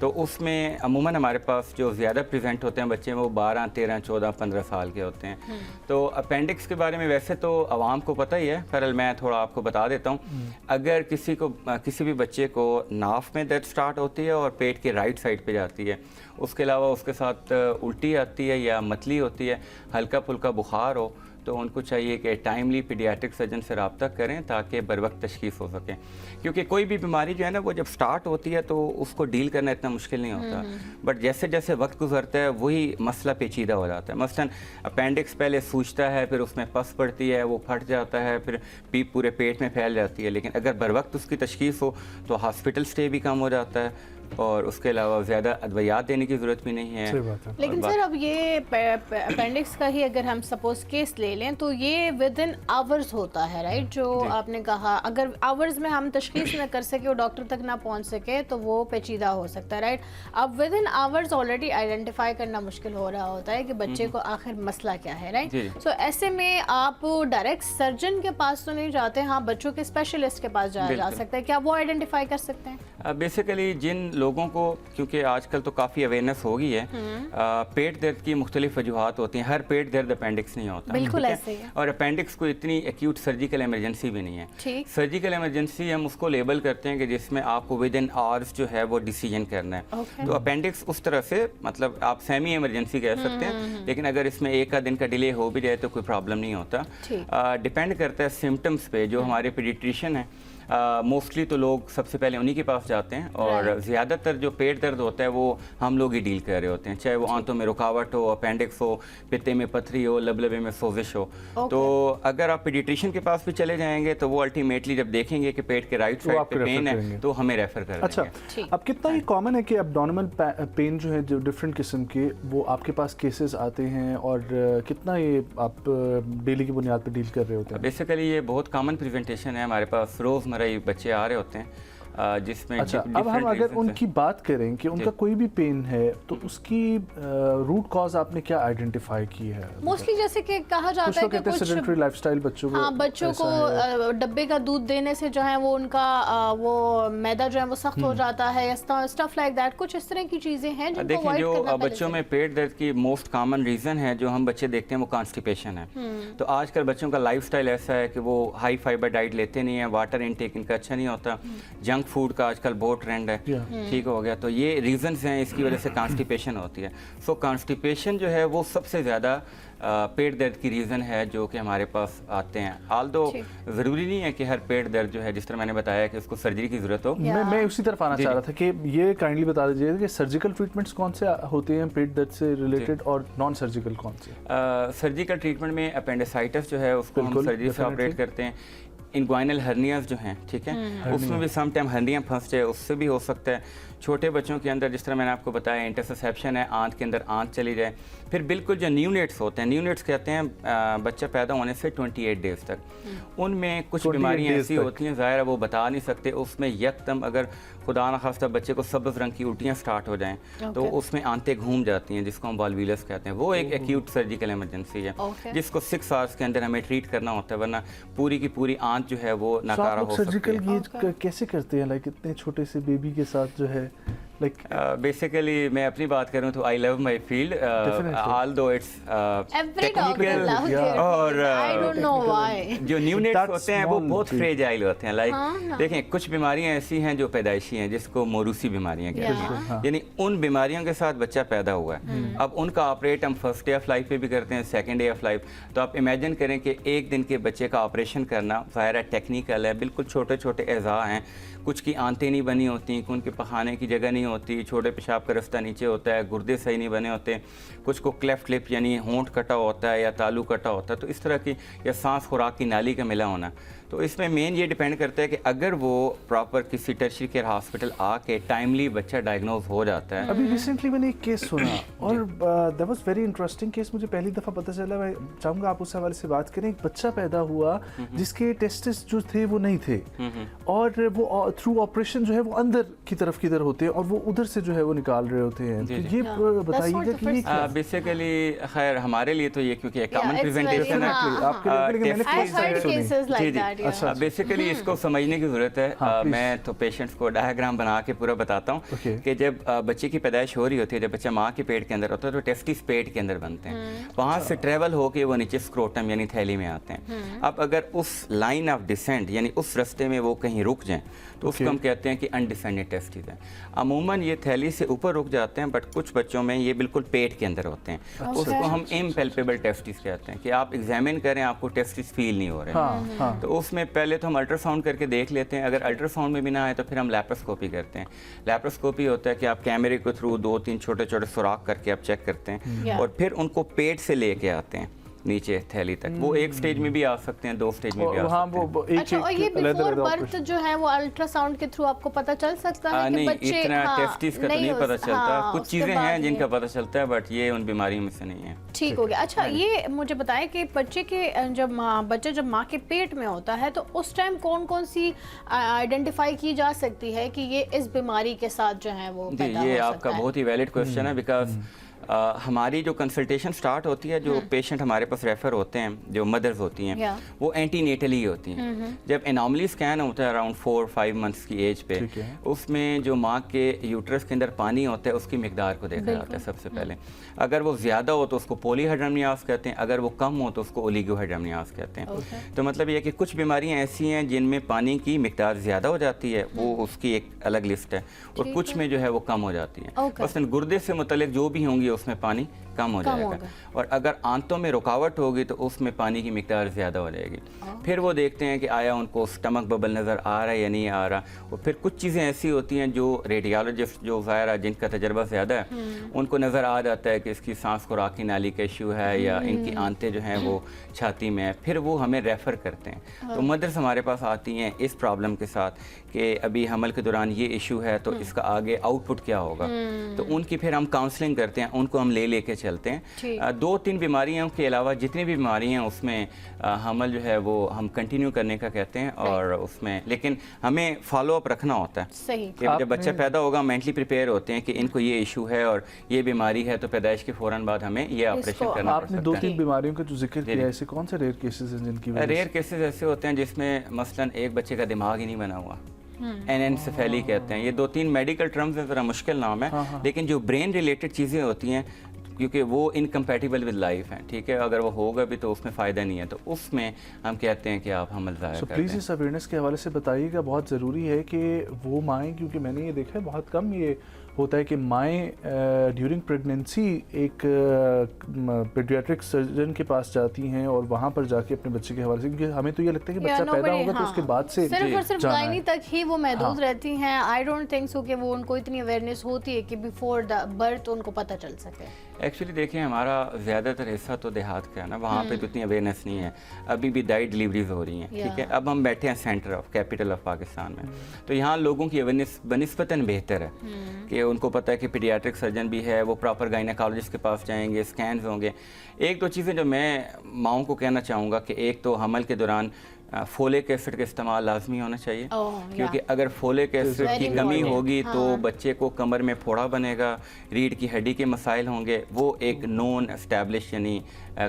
تو اس میں عموماً ہمارے پاس جو زیادہ پریزنٹ ہوتے ہیں بچے وہ 12, 13, 14, 15 سال کے ہوتے ہیں. تو اپینڈکس کے بارے میں ویسے تو عوام کو پتہ ہی ہے, پر میں تھوڑا آپ کو بتا دیتا ہوں. اگر کسی بھی بچے کو ناف میں درد سٹارٹ ہوتی ہے اور پیٹ کے رائٹ سائڈ پہ جاتی ہے, اس کے علاوہ اس کے ساتھ الٹی آتی ہے یا متلی ہوتی ہے, ہلکا پھلکا بخار ہو, تو ان کو چاہیے کہ ٹائملی پیڈیاٹرک سرجن سے رابطہ کریں تاکہ بر وقت تشخیص ہو سکے. کیونکہ کوئی بھی بیماری جو ہے نا وہ جب سٹارٹ ہوتی ہے تو اس کو ڈیل کرنا اتنا مشکل نہیں ہوتا, بٹ جیسے جیسے وقت گزرتا ہے وہی مسئلہ پیچیدہ ہو جاتا ہے. مثلاً اپینڈکس پہلے سوجتا ہے, پھر اس میں پس پڑتی ہے, وہ پھٹ جاتا ہے, پھر پیپ پورے پیٹ میں پھیل جاتی ہے. لیکن اگر بر وقت اس کی تشخیص ہو تو ہاسپٹل سٹے بھی کم ہو جاتا ہے, اور اس کے علاوہ زیادہ ادویات دینے کی ضرورت بھی نہیں ہے. لیکن سر اب یہ اپینڈکس کا ہی اگر ہم سپوز کیس لے لیں تو یہ ود ان آورز ہوتا ہے, رائٹ, جو آپ نے کہا اگر آورز میں ہم تشخیص نہ کر سکے اور ڈاکٹر تک نہ پہنچ سکے تو وہ پیچیدہ ہو سکتا ہے, رائٹ. اب with in hours already identify کرنا مشکل ہو رہا ہوتا ہے کہ بچے کو آخر مسئلہ کیا ہے, رائٹ. سو ایسے میں آپ ڈائریکٹ سرجن کے پاس تو نہیں جاتے, ہاں بچوں کے اسپیشلسٹ کے پاس جایا جا سکتا ہے, کیا وہ آئیڈینٹیفائی کر سکتے ہیں؟ بیسیکلی جن لوگوں کو, کیونکہ آج کل تو کافی اویئرنیس ہو گئی ہے, پیٹ درد کی مختلف وجوہات ہوتی ہیں, ہر پیٹ درد اپینڈکس نہیں ہوتا, بالکل ایسے ہی ہے, اور اپینڈکس کو اتنی ایکیوٹ سرجیکل ایمرجنسی بھی نہیں ہے. سرجیکل ایمرجنسی ہم اس کو لیبل کرتے ہیں کہ جس میں آپ کو ود ان آورز جو ہے وہ ڈیسیجن کرنا ہے. تو اپینڈکس اس طرح سے مطلب آپ سیمی ایمرجنسی کہہ سکتے ہیں, لیکن اگر اس میں 1 دن کا ڈیلے ہو بھی جائے تو کوئی پرابلم نہیں ہوتا. ڈپینڈ کرتا ہے سمٹمس پہ. جو ہمارے پیڈیٹریشین ہیں موسٹلی تو لوگ سب سے پہلے انہی کے پاس جاتے ہیں, اور زیادہ تر جو پیٹ درد ہوتا ہے وہ ہم لوگ ہی ڈیل کر رہے ہوتے ہیں, چاہے وہ آنتوں میں رکاوٹ ہو, اپینڈکس ہو, پتے میں پتھری ہو, لبے میں سوزش ہو. تو اگر آپ پیڈیٹریشین کے پاس بھی چلے جائیں گے تو وہ الٹیمیٹلی جب دیکھیں گے کہ پیٹ کے رائٹ سائڈ پہ پین ہے تو ہمیں ریفر کر دیں گے. اچھا, اب کتنا ہی کامن ہے کہ ابڈومینل پین جو ہے جو ڈفرینٹ قسم کے وہ آپ کے پاس کیسز آتے ہیں, اور کتنا یہ آپ ڈیلی کی بنیاد پہ ڈیل کر رہے ہوتے ہیں؟ بیسیکلی یہ بہت کامن پریزنٹیشن ہے ہمارے پاس, روزمرہ بچے آ رہے ہوتے ہیں جس میں. اچھا, اب ہم اگر ان کی بات کریں کہ ان کا کوئی بھی پین ہے تو اس کی روٹ کاز آپ نے کیا آئیڈینٹیفائی کی ہے؟ موسٹلی جیسے کہ کہا جاتا ہے کہ کچھ سیڈنٹری لائف سٹائل بچوں کو ڈبے کا دودھ دینے سے جو ہے وہ ان کا وہ میدا جو ہے وہ سخت ہو جاتا ہے, اسٹف لائک دیٹ, کچھ اس طرح کی چیزیں ہیں جن کو دیکھیں. جو بچوں میں پیٹ درد کی موسٹ کامن ریزن ہے جو ہم بچے دیکھتے ہیں وہ کانسٹیپیشن ہے. تو آج کل بچوں کا لائف سٹائل ایسا ہے کہ وہ ہائی فائبر ڈائٹ لیتے نہیں ہیں, واٹر انٹیک ان کا اچھا نہیں ہوتا, جنک فوڈ کا آج کل بہت ٹرینڈ ہے, ٹھیک ہو گیا. تو یہ ریزنز ہیں, اس کی وجہ سے کانسٹیپیشن ہوتی ہے. سو کانسٹیپیشن جو ہے وہ سب سے زیادہ پیٹ درد کی ریزن ہے جو کہ ہمارے پاس آتے ہیں. آلدو ضروری نہیں ہے کہ ہر پیٹ درد جو ہے جس طرح میں نے بتایا کہ اس کو سرجری کی ضرورت ہو. میں اسی طرف آنا چاہ رہا تھا کہ یہ کائنڈلی بتا دیجیے کہ سرجیکل ٹریٹمنٹس کون سے ہوتے ہیں پیٹ درد سے ریلیٹڈ, اور نان سرجیکل کون سے؟ سرجیکل ٹریٹمنٹ میں اپینڈیسائٹس جو ہے اس کو ہم سرجری سے آپریٹ کرتے ہیں. انگوائنل ہرنیاز جو ہیں, ٹھیک ہے, اس میں بھی سم ٹائم ہرنیاں پھنس جائے, اس سے بھی ہو سکتا ہے. چھوٹے بچوں کے اندر جس طرح میں نے آپ کو بتایا انٹرسیپشن ہے, آنت کے اندر آنت چلی جائے. پھر بالکل جو نیونیٹس ہوتے ہیں, نیونیٹس کہتے ہیں بچہ پیدا ہونے سے 28 ڈیز تک, ان میں کچھ بیماریاں ایسی ہوتی ہیں ظاہر ہے وہ بتا نہیں سکتے. اس میں یکدم اگر خدا نخواستہ بچے کو سبز رنگ کی الٹیاں سٹارٹ ہو جائیں تو اس میں آنتیں گھوم جاتی ہیں جس کو ہم والویلس کہتے ہیں. وہ ایک ایکیوٹ سرجیکل ایمرجنسی ہے جس کو 6 آورس کے اندر ہمیں ٹریٹ کرنا ہوتا ہے, ورنہ پوری کی پوری آنت جو ہے وہ ناکارہ ہو سکتی ہے. سرجیکل کیسے کرتے ہیں, لائک اتنے چھوٹے سے بیبی کے ساتھ جو ہے؟ بیسیکلی میں اپنی بات کروں تو آئی لو مائی فیلڈ, although it's technical, اور جو نیونیٹس ہوتے ہیں وہ بہت فریجائل ہوتے ہیں. لائک دیکھیں کچھ بیماریاں ایسی ہیں جو پیدائشی ہیں جس کو موروثی بیماریاں کہتے ہیں, یعنی ان بیماریوں کے ساتھ بچہ پیدا ہوا ہے. اب ان کا آپریٹ ہم فرسٹ ڈے آف لائف پہ بھی کرتے ہیں, سیکنڈ ڈے آف لائف. تو آپ امیجن کریں کہ 1 دن کے بچے کا آپریشن کرنا ظاہر ہے ٹیکنیکل ہے, بالکل چھوٹے چھوٹے اعضاء ہیں, کچھ کی آنتیں نہیں بنی ہوتی, ان کے پخانے کی جگہ نہیں ہوتی, چھوٹے پیشاب کا رستہ نیچے ہوتا ہے, گردے صحیح نہیں بنے ہوتے, کچھ کو کلیفٹ لپ یعنی ہونٹ کٹا ہوتا ہے یا تالو کٹا ہوتا ہے. تو اس طرح کی, یا سانس خوراک کی نالی کا ملا ہونا. تو اس میں مین یہ ڈیپینڈ کرتا ہے کہ اگر وہ پراپر کسی ٹرشری کیئر ہاسپٹل آ کے ٹائملی بچہ ڈائگنوز ہو جاتا ہے. ابھی ریسنٹلی میں نے ایک کیس سنا اور that was very interesting case, مجھے پہلی دفعہ پتہ چلا. میں چاہوں گا آپ اس حوالے سے بات کریں. ایک بچہ پیدا ہوا جس کے ٹیسٹس جو تھے وہ نہیں تھے, اور وہ تھرو آپریشن جو ہے وہ اندر کی طرف کدھر ہوتے ہیں, اور وہ ادھر سے جو ہے وہ نکال رہے ہوتے ہیں. تو یہ بتائیے گا کہ یہ کیا بیسیکلی خیر ہمارے لیے تو یہ کیونکہ ایک کامن پریزنٹیشن ہے, بیسیکلی اس کو سمجھنے کی ضرورت ہے. میں تو پیشنٹس کو ڈائیگرام بنا کے پورا بتاتا ہوں کہ جب بچے کی پیدائش ہو رہی ہوتی ہے, جب بچہ ماں کے پیٹ کے اندر ہوتا ہے تو ٹیسٹس پیٹ کے اندر بنتے ہیں, وہاں سے ٹریول ہو کے وہ نیچے اسکروٹم یعنی تھیلی میں آتے ہیں. اب اگر اس لائن آف ڈسینٹ یعنی اس رستے میں وہ کہیں رک جائیں تو اس کو ہم کہتے ہیں کہ انڈیسینڈڈ ٹیسٹس ہیں. عموماً یہ تھیلی سے اوپر رک جاتے ہیں, بٹ کچھ بچوں میں یہ بالکل پیٹ کے اندر ہوتے ہیں. اس کو ہم امپیلپیبل ٹیسٹس کہتے ہیں کہ آپ ایگزامن کریں آپ کو ٹیسٹس فیل نہیں ہو رہے. تو اس میں پہلے تو ہم الٹرا ساؤنڈ کر کے دیکھ لیتے ہیں, اگر الٹرا ساؤنڈ میں بھی نہ آئے تو پھر ہم لیپروسکوپی کرتے ہیں. لیپروسکوپی ہوتا ہے کہ آپ کیمرے کے تھرو 2-3 چھوٹے چھوٹے سوراخ کر کے آپ چیک کرتے ہیں اور پھر ان کو پیٹ سے لے کے آتے ہیں نیچے تھیلی تک. وہ ایک سٹیج میں بھی آ سکتے ہیں, 2 سٹیج میں بھی آ سکتے ہیں. اچھا, اور یہ بیفور برتھ جو ہے وہ الٹرا ساؤنڈ کے تھرو آپ کو پتہ چل سکتا ہے کہ بچے نہیں, اتنا ٹیسٹس کا تو نہیں پتہ چلتا. کچھ چیزیں ہیں جن کا پتہ چلتا ہے بٹ یہ ان بیماریوں میں سے نہیں ہے. ٹھیک ہو گیا. اچھا, یہ مجھے بتائیں کہ بچے کے جب ماں کے پیٹ میں ہوتا ہے تو اس ٹائم کون کون سی آئیڈینٹیفائی کی جا سکتی ہے کہ یہ اس بیماری کے ساتھ جو ہے وہ پیدا ہو سکتا ہے؟ یہ آپ کا بہت ہی ویلڈ کوسچن ہے, بیکاز ہماری جو کنسلٹیشن سٹارٹ ہوتی ہے, جو پیشنٹ ہمارے پاس ریفر ہوتے ہیں جو مدرز ہوتی ہیں وہ اینٹی نیٹلی ہوتی ہیں. جب اناملی سکین ہوتا ہے اراؤنڈ 4-5 منتھس کی ایج پہ, اس میں جو ماں کے یوٹرس کے اندر پانی ہوتا ہے اس کی مقدار کو دیکھا جاتا ہے سب سے پہلے. اگر وہ زیادہ ہو تو اس کو پولی ہائیڈرامنیاز کہتے ہیں, اگر وہ کم ہو تو اس کو اولیگو ہائیڈرامنیاز کہتے ہیں. تو مطلب یہ کہ کچھ بیماریاں ایسی ہیں جن میں پانی کی مقدار زیادہ ہو جاتی ہے, وہ اس کی ایک الگ لسٹ ہے, اور کچھ میں جو ہے وہ کم ہو جاتی ہیں. مثلاً گردے سے متعلق جو بھی ہوں گی اس میں پانی کم ہو جائے گا, اور اگر آنتوں میں رکاوٹ ہوگی تو اس میں پانی کی مقدار زیادہ ہو جائے گی. پھر وہ دیکھتے ہیں کہ آیا ان کو سٹمک ببل نظر آ رہا ہے یا نہیں آ رہا. اور پھر کچھ چیزیں ایسی ہوتی ہیں جو ریڈیالوجسٹ جو ظاہر جن کا تجربہ زیادہ ہے ان کو نظر آ جاتا ہے کہ اس کی سانس خوراکی نالی کا ایشو ہے یا ان کی آنتیں جو ہیں وہ چھاتی میں ہیں, پھر وہ ہمیں ریفر کرتے ہیں. تو مدرس ہمارے پاس آتی ہیں اس پرابلم کے ساتھ کہ ابھی حمل کے دوران یہ ایشو ہے تو اس کا آگے آؤٹ پٹ کیا ہوگا. تو ان کی پھر ہم کاؤنسلنگ کرتے ہیں, ان کو ہم لے کے چلتے ہیں. 2-3 بیماریوں کے علاوہ جتنی بھی بیماریاں ہیں اس میں حمل جو ہے وہ ہم کنٹینیو کرنے کا کہتے ہیں, اور اس میں لیکن ہمیں فالو اپ رکھنا ہوتا ہے کہ جب بچہ پیدا ہوگا مینٹلی پریپیئر ہوتے ہیں کہ ان کو یہ ایشو ہے اور یہ بیماری ہے, تو پیدائش کے فوراً بعد ہمیں یہ آپریشن کرنا پڑ سکتا ہے. آپ نے 2-3 بیماریوں کا جو ذکر کیا ہے, ایسے کون سے ریئر کیسز ہیں جن کی وجہ سے؟ ریئر کیسز ایسے ہوتے ہیں جس میں مثلاً ایک بچے کا دماغ ہی نہیں بنا ہوا, اینسیفیلی کہتے ہیں. یہ 2-3 میڈیکل ٹرمز ہیں, ذرا مشکل نام ہے, لیکن جو برین ریلیٹڈ چیزیں ہوتی ہیں کیونکہ وہ انکمپیٹیبل ود لائف ہیں, ٹھیک ہے, اگر وہ ہوگا بھی تو اس میں فائدہ نہیں ہے, تو اس میں ہم کہتے ہیں کہ آپ حمل ظاہر کرتے ہیں. پلیز اس اویئرنیس کے حوالے سے بتائیے گا, بہت ضروری ہے کہ وہ مائیں, کیونکہ میں نے یہ دیکھا ہے بہت کم یہ ہوتا ہے کہ مائیں ڈیورنگ پریگنینسی ایک پیڈیاٹرک سرجن کے پاس جاتی ہیں اور وہاں پر جا کے اپنے بچے کے حوالے سے, کیونکہ ہمیں تو یہ لگتا ہے کہ بچہ پیدا ہوگا تو اس کے بعد سے صرف اور صرف گائنی تک ہی وہ محدود رہتی ہیں. آئی ڈونٹ تھنک سو کہ وہ ان کو اتنی اویئرنیس ہوتی ہے کہ بیفور دا برتھ ان کو پتہ چل سکے. ایکچولی دیکھیں ہمارا زیادہ تر حصہ تو دیہات کا ہے نا, وہاں پہ تو اتنی اویئرنیس نہیں ہے, ابھی بھی دائی ڈلیوریز ہو رہی ہیں, ٹھیک ہے. اب ہم بیٹھے ہیں centre of capital of Pakistan میں, تو یہاں لوگوں کی اویئرنیس بنسبتاً بہتر ہے کہ ان کو پتہ ہے کہ پیڈیاٹرک سرجن بھی ہے, وہ پراپر گائنیکالوجسٹ کے پاس جائیں گے, اسکینز ہوں گے. 1-2 چیزیں جو میں ماؤں کو کہنا چاہوں گا کہ ایک تو حمل کے دوران فولک ایسڈ کا استعمال لازمی ہونا چاہیے, کیونکہ اگر فولک ایسڈ کی کمی ہوگی تو بچے کو کمر میں پھوڑا بنے گا, ریڑھ کی ہڈی کے مسائل ہوں گے, وہ ایک نون اسٹیبلش یعنی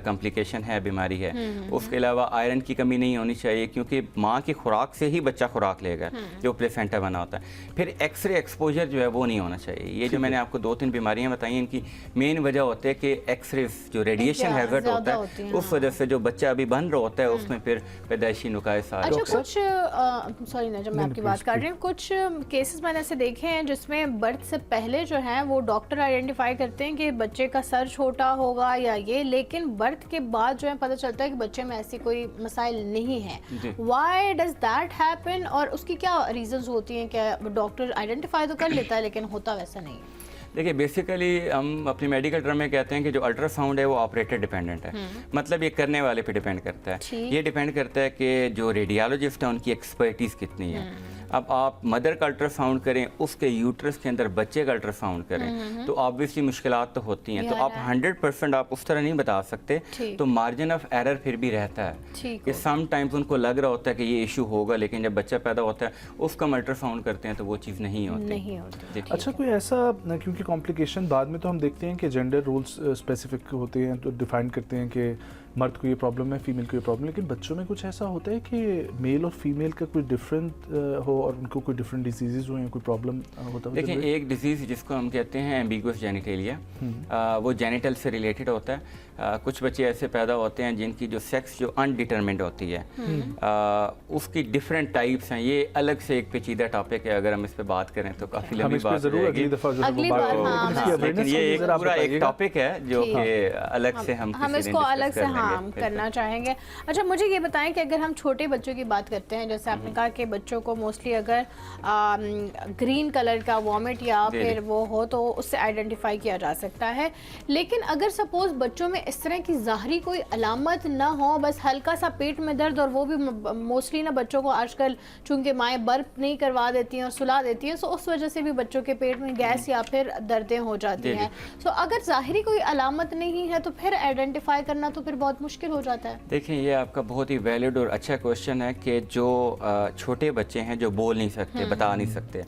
کمپلیکیشن ہے, بیماری ہے. اس کے علاوہ آئرن کی کمی نہیں ہونی چاہیے, کیونکہ ماں کی خوراک سے ہی بچہ خوراک لے گا جو پلیسینٹا بنا ہوتا ہے. پھر ایکس رے ایکسپوجر جو ہے وہ نہیں ہونا چاہیے. یہ جو میں نے آپ کو 2-3 بیماریاں بتائی ہیں, ان کی مین وجہ ہوتا ہے کہ ایکس ریز جو ریڈیشن ہیزرڈ ہوتا ہے اس وجہ سے جو بچہ ابھی بن رہا ہوتا ہے اس میں پھر پیدائشی نقائص آ رہے. اچھا, کچھ سوری نا, جب میں آپ کی بات کر رہی ہوں, کچھ کیسز میں نے ایسے دیکھے ہیں جس میں برتھ سے پہلے جو ہے وہ ڈاکٹر آئیڈینٹیفائی کرتے ہیں کہ بچے کا سر چھوٹا ہوگا یا یہ, لیکن برتھ کے بعد جو ہے پتہ چلتا ہے کہ بچے میں ایسی کوئی مسائل نہیں ہیں. وائی ڈز دیٹ ہیپن, اور اس کی کیا ریزنز ہوتی ہیں کہ ڈاکٹر آئیڈینٹیفائی تو کر لیتا ہے لیکن ہوتا ویسا نہیں ہے؟ دیکھیے بیسیکلی ہم اپنی میڈیکل ٹرم میں کہتے ہیں کہ جو الٹرا ساؤنڈ ہے وہ آپریٹر ڈیپینڈنٹ ہے, مطلب یہ کرنے والے پہ ڈیپینڈ کرتا ہے. یہ ڈیپینڈ کرتا ہے کہ جو ریڈیالوجسٹ ہیں ان کی ایکسپرٹیز کتنی ہے. اب آپ مدر کا الٹراساؤنڈ کریں, اس کے یوٹرس کے اندر بچے کا الٹراساؤنڈ کریں, تو آبویسلی مشکلات تو ہوتی ہیں. تو آپ 100% آپ اس طرح نہیں بتا سکتے, تو مارجن آف ایرر پھر بھی رہتا ہے کہ سم ٹائمز ان کو لگ رہا ہوتا ہے کہ یہ ایشو ہوگا, لیکن جب بچہ پیدا ہوتا ہے اس کا ہم الٹراساؤنڈ کرتے ہیں تو وہ چیز نہیں ہوتی. اچھا, کوئی ایسا, کیونکہ کمپلیکیشن بعد میں تو ہم دیکھتے ہیں کہ جینڈر رولس اسپیسیفک ہوتے ہیں, تو ڈیفائن کرتے ہیں کہ مرد کو یہ پرابلم ہے, فیمیل کو یہ پرابلم, لیکن بچوں میں کچھ ایسا ہوتا ہے کہ میل اور فیمیل کا کوئی ڈفرینٹ ہو اور ان کو کوئی ڈفرینٹ ڈیزیزز ہوں یا کوئی پرابلم ہوتا ہے؟ دیکھیں, ایک ڈیزیز جس کو ہم کہتے ہیں ایمبیگوس جینیٹیلیا, وہ جینیٹل سے ریلیٹڈ ہوتا ہے. کچھ بچے ایسے پیدا ہوتے ہیں جن کی جو سیکس جو انڈیٹرمنڈ ہوتی ہے, اس کی ڈفرینٹ ٹائپس ہیں. یہ الگ سے ایک پیچیدہ ٹاپک ہے, اگر ہم اس پہ بات کریں تو کافی لمبی بات ہے, لیکن یہ ایک پورا ایک ٹاپک ہے جو کہ الگ سے ہم اس کو الگ سے کرنا چاہیں گے. اچھا, مجھے یہ بتائیں کہ اگر ہم چھوٹے بچوں کی بات کرتے ہیں, جیسے آپ نے کہا کہ بچوں کو موسٹلی اگر گرین کلر کا وامٹ یا پھر وہ ہو تو اس سے آئیڈینٹیفائی کیا جا سکتا ہے, لیکن اگر سپوز بچوں میں اس طرح کی ظاہری کوئی علامت نہ ہو, بس ہلکا سا پیٹ میں درد, اور وہ بھی موسٹلی نا بچوں کو آج کل چونکہ مائیں برپ نہیں کروا دیتی ہیں اور سلا دیتی ہیں, سو اس وجہ سے بھی بچوں کے پیٹ میں گیس یا پھر دردیں ہو جاتی ہیں. سو اگر ظاہری کوئی علامت نہیں ہے تو پھر آئیڈینٹیفائی کرنا تو پھر بہت مشکل ہو جاتا ہے. دیکھیں, یہ آپ کا بہت ہی ویلڈ اور اچھا کوشچن ہے کہ جو چھوٹے بچے ہیں جو بول نہیں سکتے, بتا نہیں سکتے,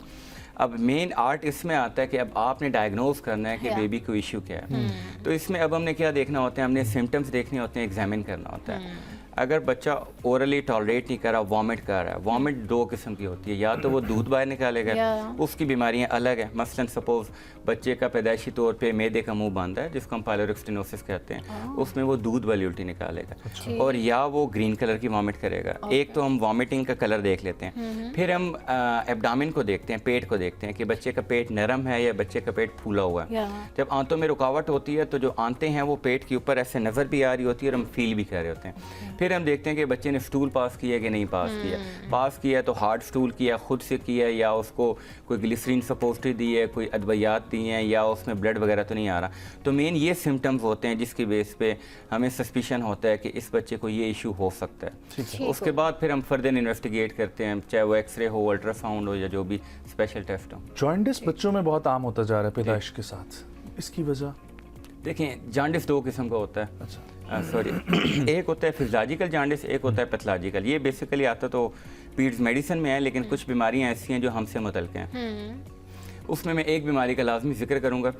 اب مین آرٹ اس میں آتا ہے کہ اب آپ نے ڈائگنوز کرنا ہے کہ بیبی کو ایشو کیا ہے. تو اس میں اب ہم نے کیا دیکھنا ہوتا ہے, ہم نے سمٹمز دیکھنے ہوتے ہیں, ایگزامن کرنا ہوتا ہے. اگر بچہ اورلی ٹالریٹ نہیں کر رہا, وامٹ کر رہا ہے, وامٹ دو قسم کی ہوتی ہے, یا تو وہ دودھ باہر نکالے گا, اس کی بیماریاں الگ ہیں. مثلا سپوز بچے کا پیدائشی طور پہ معدے کا منہ بند ہے, جس کو ہم پائلورک اسٹینوسس کہتے ہیں, اس میں وہ دودھ والی الٹی نکالے گا, اور یا وہ گرین کلر کی وامٹ کرے گا. ایک تو ہم وامٹنگ کا کلر دیکھ لیتے ہیں, پھر ہم ایبڈامن کو دیکھتے ہیں, پیٹ کو دیکھتے ہیں کہ بچے کا پیٹ نرم ہے یا بچے کا پیٹ پھولا ہوا ہے. جب آنتوں میں رکاوٹ ہوتی ہے تو جو آنتیں ہیں وہ پیٹ کے اوپر ایسے نظر بھی آ رہی ہوتی ہے اور ہم فیل بھی کر رہے ہوتے ہیں. پھر ہم دیکھتے ہیں کہ بچے نے سٹول پاس کیا کہ نہیں پاس کیا تو ہارڈ سٹول کیا, خود سے کیا, یا اس کو کوئی گلیسرین سپوسٹری دی ہے, کوئی ادویات دی ہیں, یا اس میں بلڈ وغیرہ تو نہیں آ رہا. تو مین یہ سمٹمز ہوتے ہیں جس کی بیس پہ ہمیں سسپیشن ہوتا ہے کہ اس بچے کو یہ ایشو ہو سکتا ہے. اس کے بعد پھر ہم فردر انویسٹیگیٹ کرتے ہیں, چاہے وہ ایکس رے ہو, الٹرا ساؤنڈ ہو, یا جو بھی اسپیشل ٹیسٹ ہو. جانڈس بچوں میں بہت عام ہوتا جا رہا ہے پیدائش کے ساتھ, اس کی وجہ؟ دیکھیں, جانڈس دو قسم کا ہوتا ہے. سوری, ایک ہوتا ہے فزیولوجیکل جانڈس, ایک ہوتا ہے پیتھولوجیکل. یہ بیسیکلی آتا تو پیڈز میڈیسن میں ہے, لیکن کچھ بیماریاں ایسی ہیں جو ہم سے متعلق ہیں. اس میں ایک بیماری کا لازمی ذکر کروں گا.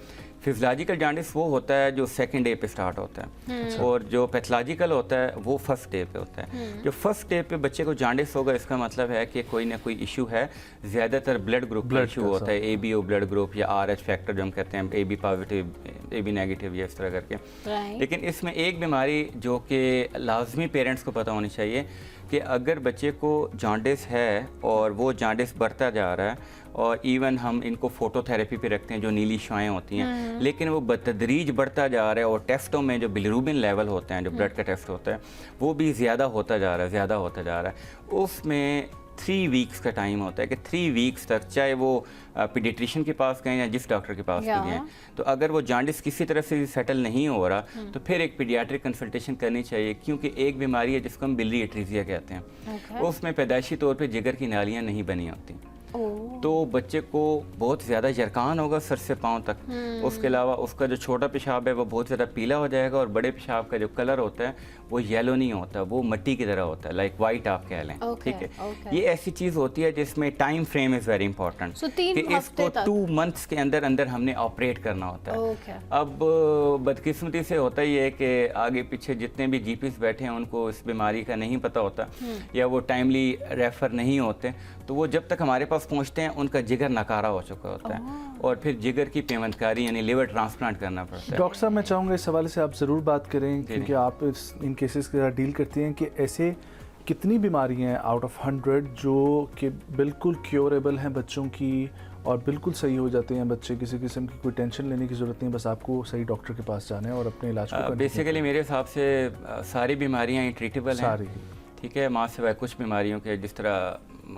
فزیولوجیکل جانڈس وہ ہوتا ہے جو سیکنڈ ڈے پہ سٹارٹ ہوتا ہے, اور جو پیتھولوجیکل ہوتا ہے وہ فرسٹ ڈے پہ ہوتا ہے. جو فرسٹ ڈے پہ بچے کو جانڈس ہوگا, اس کا مطلب ہے کہ کوئی نہ کوئی ایشو ہے. زیادہ تر بلڈ گروپ کا ایشو ہوتا ہے, A B O blood group, یا آر ایچ فیکٹر جو ہم کہتے ہیں, A B positive, A B negative, یا اس طرح کر کے. لیکن اس میں ایک بیماری جو کہ لازمی پیرنٹس کو پتہ ہونی چاہیے کہ اگر بچے کو جانڈس ہے اور وہ جانڈس بڑھتا جا رہا ہے, اور ایون ہم ان کو فوٹو تھیراپی پہ رکھتے ہیں جو نیلی شعاعیں ہوتی ہیں, لیکن وہ بتدریج بڑھتا جا رہا ہے, اور ٹیسٹوں میں جو بلیروبن لیول ہوتے ہیں, جو بلڈ کا ٹیسٹ ہوتا ہے, وہ بھی زیادہ ہوتا جا رہا ہے. اس میں 3 ویکس کا ٹائم ہوتا ہے کہ 3 ویکس تک, چاہے وہ پیڈیٹریشین کے پاس گئے یا جس ڈاکٹر کے پاس بھی گئے, تو اگر وہ جانڈس کسی طرح سے سیٹل نہیں ہو رہا تو پھر ایک پیڈیاٹرک کنسلٹیشن کرنی چاہیے. کیونکہ ایک بیماری ہے جس کو ہم بلی ایٹریزیا کہتے ہیں, اس میں پیدائشی طور پہ جگر کی نالیاں نہیں بنی ہوتی, تو بچے کو بہت زیادہ جرکان ہوگا سر سے پاؤں تک. اس کے علاوہ اس کا جو چھوٹا پیشاب ہے وہ بہت زیادہ پیلا ہو جائے گا, اور بڑے پیشاب کا جو کلر ہوتا ہے وہ یلو نہیں ہوتا, وہ مٹی کی طرح ہوتا ہے, لائک وائٹ آپ کہہ لیں. ٹھیک ہے, یہ ایسی چیز ہوتی ہے جس میں time frame is very important, کہ اس کو 2 منتھس کے اندر ہم نے آپریٹ کرنا ہوتا ہے. اب بدقسمتی سے ہوتا یہ ہے کہ آگے پیچھے جتنے بھی جی پیز بیٹھے ہیں ان کو اس بیماری کا نہیں پتہ ہوتا, یا وہ ٹائملی ریفر نہیں ہوتے, تو وہ جب تک ہمارے پاس پہنچتے ہیں ان کا جگر ناکارہ ہو چکا ہوتا ہے, اور پھر جگر کی پیمنٹ کاری یعنی لیور ٹرانسپلانٹ کرنا پڑتا ہے. ڈاکٹر صاحب, میں چاہوں گا اس حوالے سے آپ ضرور بات کریں, کیونکہ آپ ان کیسز کے ساتھ ڈیل کرتے ہیں, کہ ایسے کتنی بیماریاں ہیں آؤٹ آف 100 جو کہ بالکل کیوریبل ہیں بچوں کی, اور بالکل صحیح ہو جاتے ہیں بچے, کسی قسم کی کوئی ٹینشن لینے کی ضرورت نہیں, بس آپ کو صحیح ڈاکٹر کے پاس جانا ہے اور اپنے علاج کو. بیسیکلی میرے حساب سے ساری بیماریاں ٹریٹیبل ہیں. ٹھیک ہے, ماں سوائے کچھ بیماریوں کے, جس طرح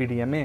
PDMA